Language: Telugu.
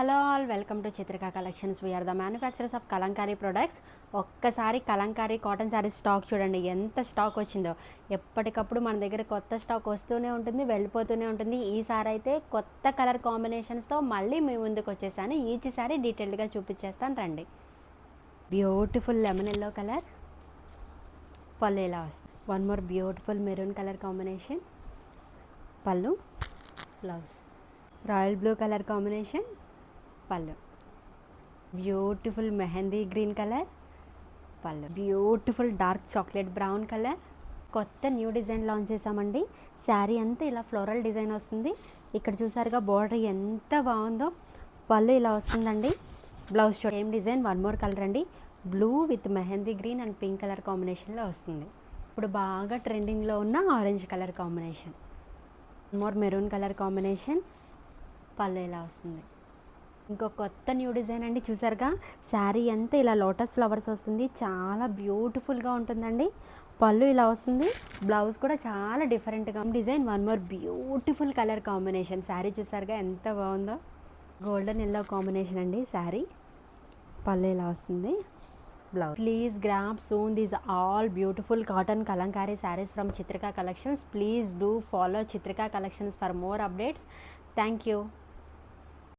Hello all, welcome to Chitrika collections. We're the manufacturers of Kalamkari products. ఒక్కసారి కలంకారీ కాటన్ శారీస్ స్టాక్ చూడండి, ఎంత స్టాక్ వచ్చిందో. ఎప్పటికప్పుడు మన దగ్గర కొత్త స్టాక్ వస్తూనే ఉంటుంది, వెళ్ళిపోతూనే ఉంటుంది. ఈసారి అయితే కొత్త కలర్ కాంబినేషన్స్తో మళ్ళీ మీ ముందుకు వచ్చేసాను. ఈచ్ సారీ డీటెయిల్డ్గా చూపించేస్తాను రండి. బ్యూటిఫుల్ లెమన్ ఎల్లో కలర్ పళ్ళు ఇలా వస్తుంది. One more beautiful maroon colour combination పళ్ళు, blouse. Royal blue colour combination పళ్ళు. బ్యూటిఫుల్ మెహందీ గ్రీన్ కలర్ పళ్ళు. Beautiful dark chocolate brown colour. కొత్త న్యూ డిజైన్ లాంచ్ చేసామండి. శారీ అంతా ఇలా ఫ్లోరల్ డిజైన్ వస్తుంది. ఇక్కడ చూసారుగా బోర్డర్ ఎంత బాగుందో. పళ్ళు ఇలా వస్తుందండి. Blouse same design, one more colour అండి. Blue with mehendi green and pink colour కాంబినేషన్లో వస్తుంది. ఇప్పుడు బాగా ట్రెండింగ్లో ఉన్న orange colour combination. One more maroon colour combination. పళ్ళు ఇలా వస్తుంది. ఇంకో కొత్త న్యూ డిజైన్ అండి. చూసారుగా శారీ అంతా ఇలా లోటస్ ఫ్లవర్స్ వస్తుంది. చాలా బ్యూటిఫుల్గా ఉంటుందండి. పళ్ళు ఇలా వస్తుంది. బ్లౌజ్ కూడా చాలా డిఫరెంట్గా design. One more beautiful colour combination. Sari చూసారుగా ఎంత బాగుందో. గోల్డెన్ ఎల్లో కాంబినేషన్ అండి శారీ. పళ్ళు ఇలా వస్తుంది. Blouse. Please grab soon these all beautiful cotton Kalamkari saris from Chitrika collections. Please do follow Chitrika collections for more updates. Thank you.